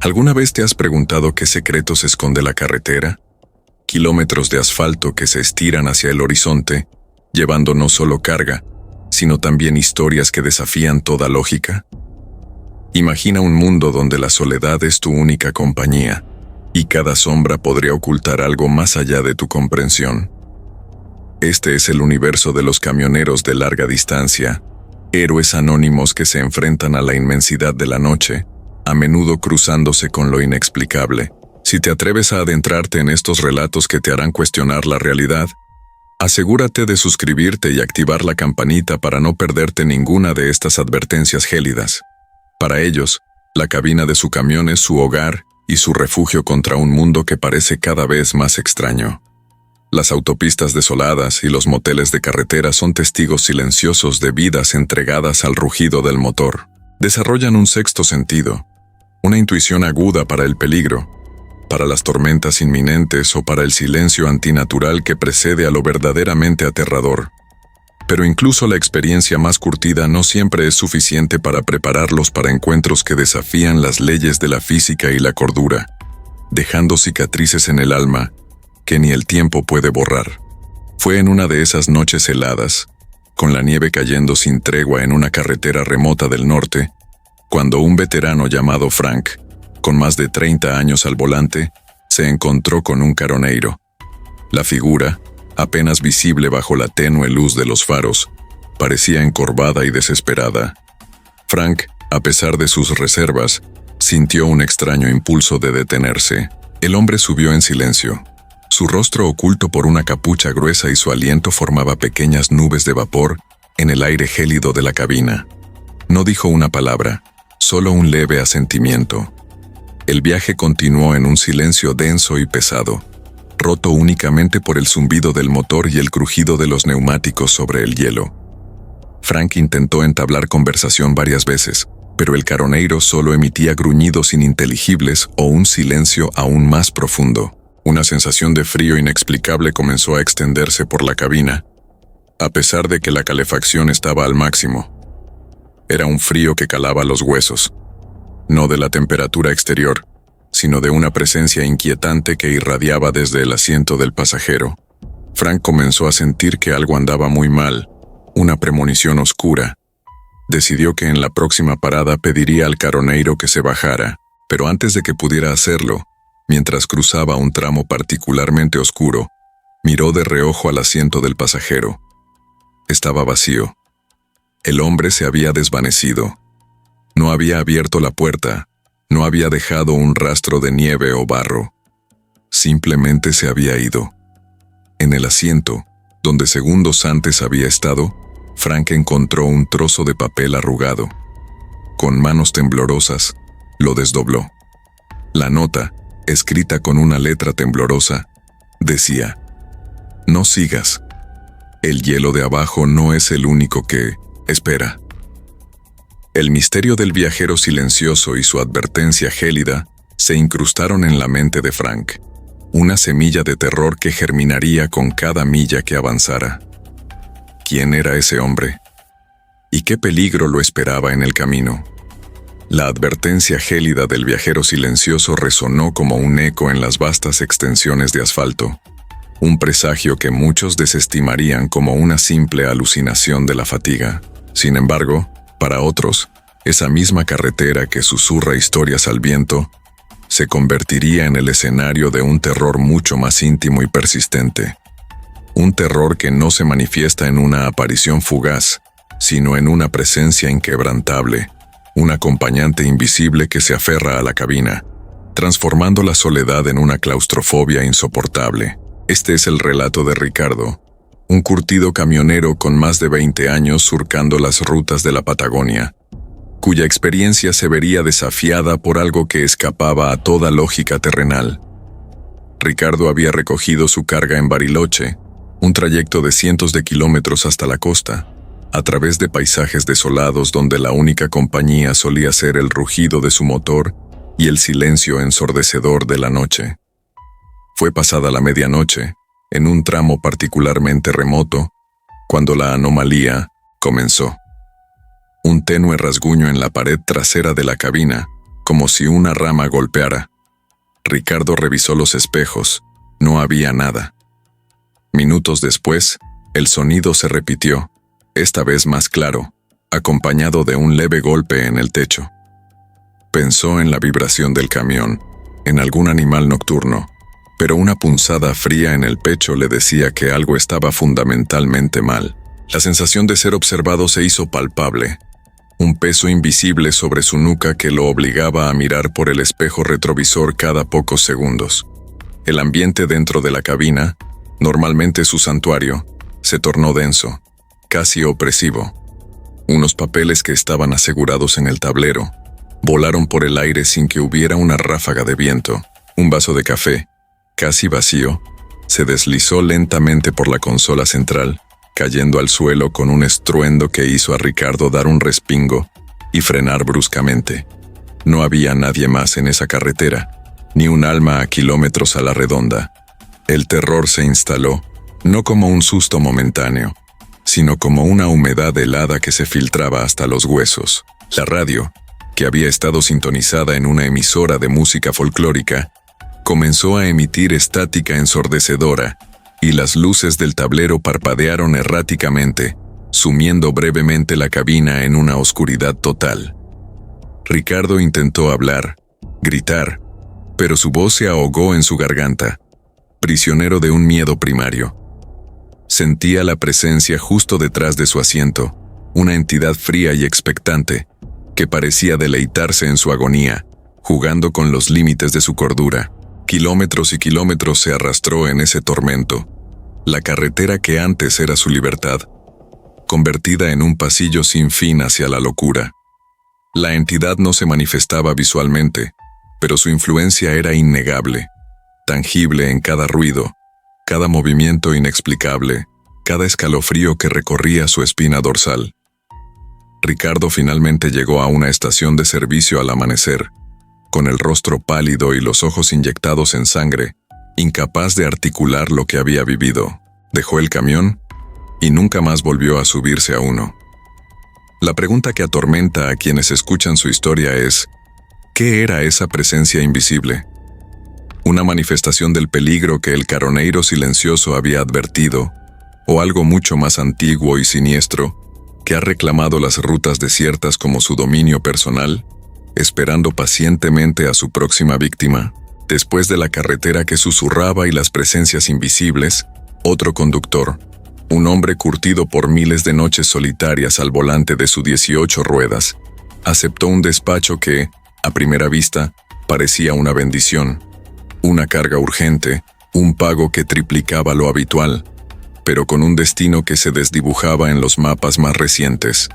¿Alguna vez te has preguntado qué secretos esconde la carretera? Kilómetros de asfalto que se estiran hacia el horizonte, llevando no solo carga, sino también historias que desafían toda lógica. Imagina un mundo donde la soledad es tu única compañía, y cada sombra podría ocultar algo más allá de tu comprensión. Este es el universo de los camioneros de larga distancia, héroes anónimos que se enfrentan a la inmensidad de la noche, a menudo cruzándose con lo inexplicable. Si te atreves a adentrarte en estos relatos que te harán cuestionar la realidad, asegúrate de suscribirte y activar la campanita para no perderte ninguna de estas advertencias gélidas. Para ellos, la cabina de su camión es su hogar y su refugio contra un mundo que parece cada vez más extraño. Las autopistas desoladas y los moteles de carretera son testigos silenciosos de vidas entregadas al rugido del motor. Desarrollan un sexto sentido, una intuición aguda para el peligro, para las tormentas inminentes o para el silencio antinatural que precede a lo verdaderamente aterrador. Pero incluso la experiencia más curtida no siempre es suficiente para prepararlos para encuentros que desafían las leyes de la física y la cordura, dejando cicatrices en el alma que ni el tiempo puede borrar. Fue en una de esas noches heladas, con la nieve cayendo sin tregua en una carretera remota del norte, cuando un veterano llamado Frank, con más de 30 años al volante, se encontró con un caroneiro. La figura, apenas visible bajo la tenue luz de los faros, parecía encorvada y desesperada. Frank, a pesar de sus reservas, sintió un extraño impulso de detenerse. El hombre subió en silencio, su rostro oculto por una capucha gruesa y su aliento formaba pequeñas nubes de vapor en el aire gélido de la cabina. No dijo una palabra, solo un leve asentimiento. El viaje continuó en un silencio denso y pesado, roto únicamente por el zumbido del motor y el crujido de los neumáticos sobre el hielo. Frank intentó entablar conversación varias veces, pero el caroneiro solo emitía gruñidos ininteligibles o un silencio aún más profundo. Una sensación de frío inexplicable comenzó a extenderse por la cabina, a pesar de que la calefacción estaba al máximo. Era un frío que calaba los huesos, no de la temperatura exterior, sino de una presencia inquietante que irradiaba desde el asiento del pasajero. Frank comenzó a sentir que algo andaba muy mal, una premonición oscura. Decidió que en la próxima parada pediría al caroneiro que se bajara, pero antes de que pudiera hacerlo, mientras cruzaba un tramo particularmente oscuro, miró de reojo al asiento del pasajero. Estaba vacío. El hombre se había desvanecido. No había abierto la puerta, no había dejado un rastro de nieve o barro. Simplemente se había ido. En el asiento, donde segundos antes había estado, Frank encontró un trozo de papel arrugado. Con manos temblorosas, lo desdobló. La nota, escrita con una letra temblorosa, decía: «No sigas. El hielo de abajo no es el único que espera». El misterio del viajero silencioso y su advertencia gélida se incrustaron en la mente de Frank, una semilla de terror que germinaría con cada milla que avanzara. ¿Quién era ese hombre? ¿Y qué peligro lo esperaba en el camino? La advertencia gélida del viajero silencioso resonó como un eco en las vastas extensiones de asfalto, un presagio que muchos desestimarían como una simple alucinación de la fatiga. Sin embargo, para otros, esa misma carretera que susurra historias al viento se convertiría en el escenario de un terror mucho más íntimo y persistente. Un terror que no se manifiesta en una aparición fugaz, sino en una presencia inquebrantable, un acompañante invisible que se aferra a la cabina, transformando la soledad en una claustrofobia insoportable. Este es el relato de Ricardo, un curtido camionero con más de 20 años surcando las rutas de la Patagonia, cuya experiencia se vería desafiada por algo que escapaba a toda lógica terrenal. Ricardo había recogido su carga en Bariloche, un trayecto de cientos de kilómetros hasta la costa, a través de paisajes desolados donde la única compañía solía ser el rugido de su motor y el silencio ensordecedor de la noche. Fue pasada la medianoche, en un tramo particularmente remoto, cuando la anomalía comenzó. Un tenue rasguño en la pared trasera de la cabina como si una rama golpeara. Ricardo revisó los espejos. No había nada. Minutos después, el sonido se repitió, esta vez más claro, acompañado de un leve golpe en el techo. Pensó en la vibración del camión, en algún animal nocturno, pero una punzada fría en el pecho le decía que algo estaba fundamentalmente mal. La sensación de ser observado se hizo palpable, un peso invisible sobre su nuca que lo obligaba a mirar por el espejo retrovisor cada pocos segundos. El ambiente dentro de la cabina, normalmente su santuario, se tornó denso, casi opresivo. Unos papeles que estaban asegurados en el tablero volaron por el aire sin que hubiera una ráfaga de viento. Un vaso de café, casi vacío, se deslizó lentamente por la consola central, cayendo al suelo con un estruendo que hizo a Ricardo dar un respingo y frenar bruscamente. No había nadie más en esa carretera, ni un alma a kilómetros a la redonda. El terror se instaló, no como un susto momentáneo, sino como una humedad helada que se filtraba hasta los huesos. La radio, que había estado sintonizada en una emisora de música folclórica, comenzó a emitir estática ensordecedora, y las luces del tablero parpadearon erráticamente, sumiendo brevemente la cabina en una oscuridad total. Ricardo intentó hablar, gritar, pero su voz se ahogó en su garganta, prisionero de un miedo primario. Sentía la presencia justo detrás de su asiento, una entidad fría y expectante, que parecía deleitarse en su agonía, jugando con los límites de su cordura. Kilómetros y kilómetros se arrastró en ese tormento, la carretera que antes era su libertad, convertida en un pasillo sin fin hacia la locura. La entidad no se manifestaba visualmente, pero su influencia era innegable, tangible en cada ruido, cada movimiento inexplicable, cada escalofrío que recorría su espina dorsal. Ricardo finalmente llegó a una estación de servicio al amanecer, con el rostro pálido y los ojos inyectados en sangre, incapaz de articular lo que había vivido. Dejó el camión y nunca más volvió a subirse a uno. La pregunta que atormenta a quienes escuchan su historia es: ¿qué era esa presencia invisible? ¿Una manifestación del peligro que el caroneiro silencioso había advertido, o algo mucho más antiguo y siniestro, que ha reclamado las rutas desiertas como su dominio personal, esperando pacientemente a su próxima víctima? Después de la carretera que susurraba y las presencias invisibles, otro conductor, un hombre curtido por miles de noches solitarias al volante de sus 18 ruedas, aceptó un despacho que, a primera vista, parecía una bendición, una carga urgente, un pago que triplicaba lo habitual, pero con un destino que se desdibujaba en los mapas más recientes.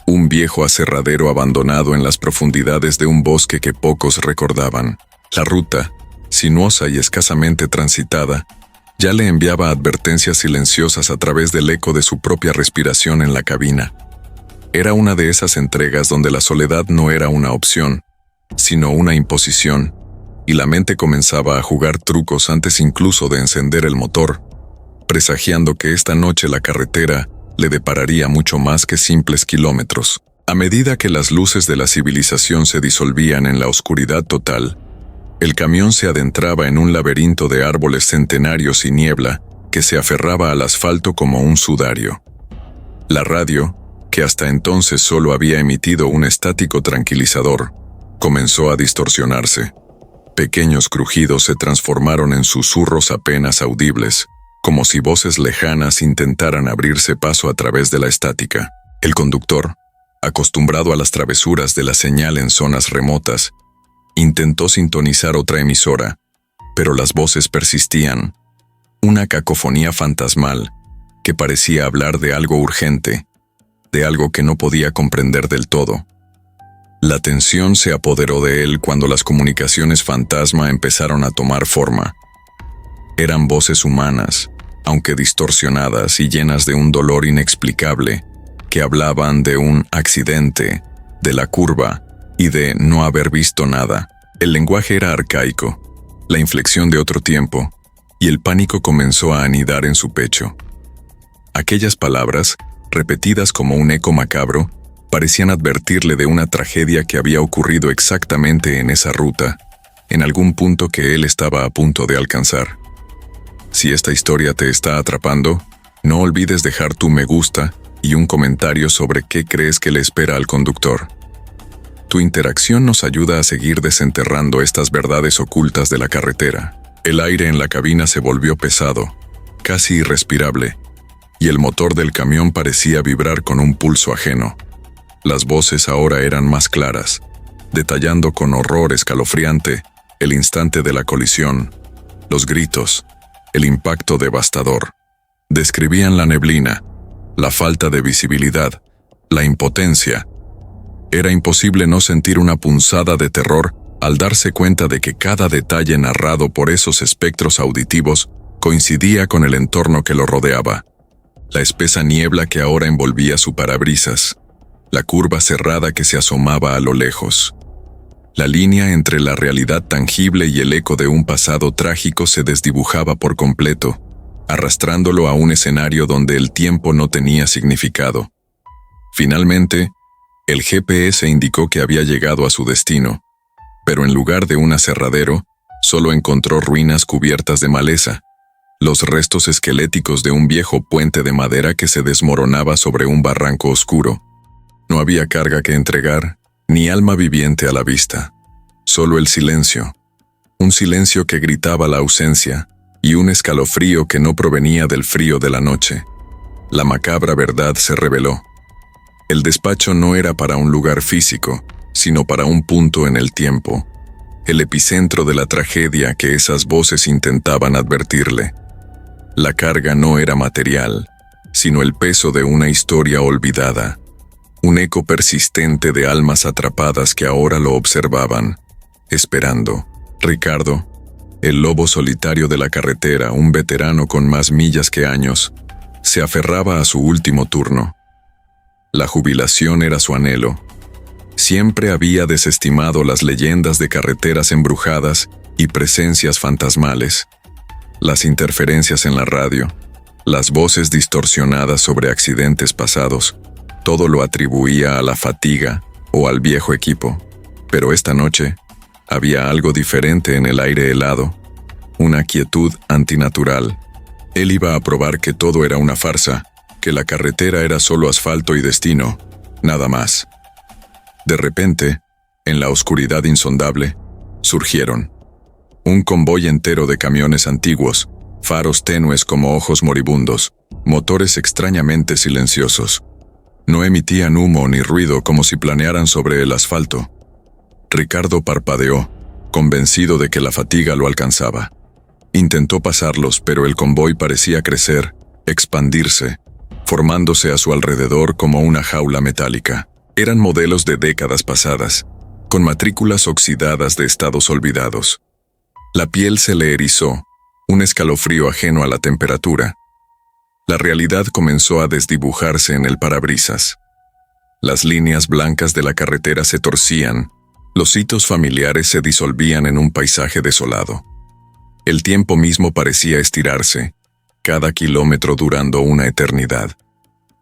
Un viejo aserradero abandonado en las profundidades de un bosque que pocos recordaban. La ruta, sinuosa y escasamente transitada, ya le enviaba advertencias silenciosas a través del eco de su propia respiración en la cabina. Era una de esas entregas donde la soledad no era una opción, sino una imposición, y la mente comenzaba a jugar trucos antes incluso de encender el motor, presagiando que esta noche la carretera le depararía mucho más que simples kilómetros. A medida que las luces de la civilización se disolvían en la oscuridad total, el camión se adentraba en un laberinto de árboles centenarios y niebla que se aferraba al asfalto como un sudario. La radio, que hasta entonces solo había emitido un estático tranquilizador, comenzó a distorsionarse. Pequeños crujidos se transformaron en susurros apenas audibles, como si voces lejanas intentaran abrirse paso a través de la estática. El conductor, acostumbrado a las travesuras de la señal en zonas remotas, intentó sintonizar otra emisora, pero las voces persistían, una cacofonía fantasmal que parecía hablar de algo urgente, de algo que no podía comprender del todo. La tensión se apoderó de él cuando las comunicaciones fantasma empezaron a tomar forma. Eran voces humanas, aunque distorsionadas y llenas de un dolor inexplicable, que hablaban de un accidente, de la curva y de no haber visto nada. El lenguaje era arcaico, la inflexión de otro tiempo, y el pánico comenzó a anidar en su pecho. Aquellas palabras, repetidas como un eco macabro, parecían advertirle de una tragedia que había ocurrido exactamente en esa ruta, en algún punto que él estaba a punto de alcanzar. Si esta historia te está atrapando, no olvides dejar tu me gusta y un comentario sobre qué crees que le espera al conductor. Tu interacción nos ayuda a seguir desenterrando estas verdades ocultas de la carretera. El aire en la cabina se volvió pesado, casi irrespirable, y el motor del camión parecía vibrar con un pulso ajeno. Las voces ahora eran más claras, detallando con horror escalofriante el instante de la colisión, los gritos, el impacto devastador. Describían la neblina, la falta de visibilidad, la impotencia. Era imposible no sentir una punzada de terror al darse cuenta de que cada detalle narrado por esos espectros auditivos coincidía con el entorno que lo rodeaba. La espesa niebla que ahora envolvía su parabrisas, la curva cerrada que se asomaba a lo lejos. La línea entre la realidad tangible y el eco de un pasado trágico se desdibujaba por completo, arrastrándolo a un escenario donde el tiempo no tenía significado. Finalmente, el GPS indicó que había llegado a su destino, pero en lugar de un aserradero, solo encontró ruinas cubiertas de maleza, los restos esqueléticos de un viejo puente de madera que se desmoronaba sobre un barranco oscuro. No había carga que entregar, ni alma viviente a la vista. Solo el silencio. Un silencio que gritaba la ausencia, y un escalofrío que no provenía del frío de la noche. La macabra verdad se reveló. El despacho no era para un lugar físico, sino para un punto en el tiempo, el epicentro de la tragedia que esas voces intentaban advertirle. La carga no era material, sino el peso de una historia olvidada, un eco persistente de almas atrapadas que ahora lo observaban, esperando. Ricardo, el lobo solitario de la carretera, un veterano con más millas que años, se aferraba a su último turno. La jubilación era su anhelo. Siempre había desestimado las leyendas de carreteras embrujadas y presencias fantasmales, las interferencias en la radio, las voces distorsionadas sobre accidentes pasados, todo lo atribuía a la fatiga o al viejo equipo. Pero esta noche, había algo diferente en el aire helado, una quietud antinatural. Él iba a probar que todo era una farsa, que la carretera era solo asfalto y destino, nada más. De repente, en la oscuridad insondable, surgieron un convoy entero de camiones antiguos, faros tenues como ojos moribundos, motores extrañamente silenciosos. No emitían humo ni ruido como si planearan sobre el asfalto. Ricardo parpadeó, convencido de que la fatiga lo alcanzaba. Intentó pasarlos, pero el convoy parecía crecer, expandirse, formándose a su alrededor como una jaula metálica. Eran modelos de décadas pasadas, con matrículas oxidadas de estados olvidados. La piel se le erizó, un escalofrío ajeno a la temperatura. La realidad comenzó a desdibujarse en el parabrisas. Las líneas blancas de la carretera se torcían, los hitos familiares se disolvían en un paisaje desolado. El tiempo mismo parecía estirarse, cada kilómetro durando una eternidad.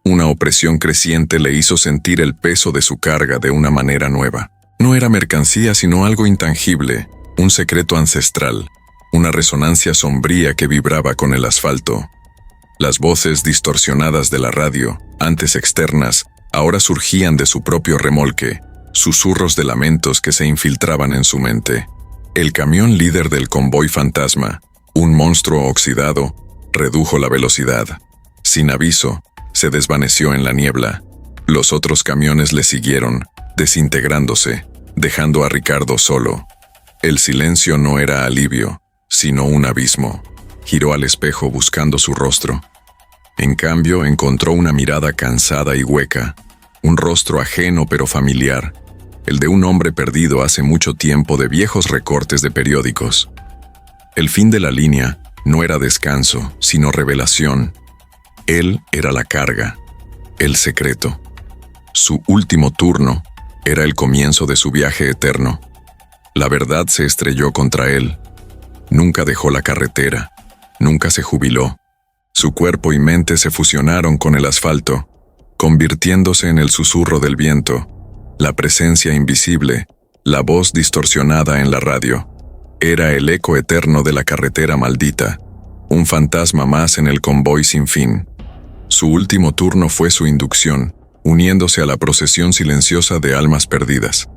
Una opresión creciente le hizo sentir el peso de su carga de una manera nueva. No era mercancía sino algo intangible, un secreto ancestral, una resonancia sombría que vibraba con el asfalto. Las voces distorsionadas de la radio, antes externas, ahora surgían de su propio remolque, susurros de lamentos que se infiltraban en su mente. El camión líder del convoy fantasma, un monstruo oxidado, redujo la velocidad. Sin aviso, se desvaneció en la niebla. Los otros camiones le siguieron, desintegrándose, dejando a Ricardo solo. El silencio no era alivio, sino un abismo. Giró al espejo buscando su rostro. En cambio, encontró una mirada cansada y hueca, un rostro ajeno pero familiar, el de un hombre perdido hace mucho tiempo de viejos recortes de periódicos. El fin de la línea no era descanso, sino revelación. Él era la carga, el secreto. Su último turno era el comienzo de su viaje eterno. La verdad se estrelló contra él. Nunca dejó la carretera, nunca se jubiló. Su cuerpo y mente se fusionaron con el asfalto. convirtiéndose en el susurro del viento, la presencia invisible, la voz distorsionada en la radio. Era el eco eterno de la carretera maldita, un fantasma más en el convoy sin fin. Su último turno fue su inducción, uniéndose a la procesión silenciosa de almas perdidas.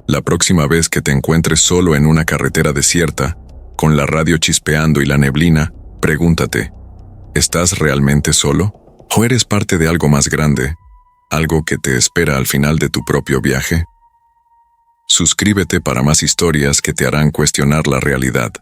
La próxima vez que te encuentres solo en una carretera desierta, con la radio chispeando y la neblina, pregúntate, ¿estás realmente solo? ¿O eres parte de algo más grande? ¿Algo que te espera al final de tu propio viaje? Suscríbete para más historias que te harán cuestionar la realidad.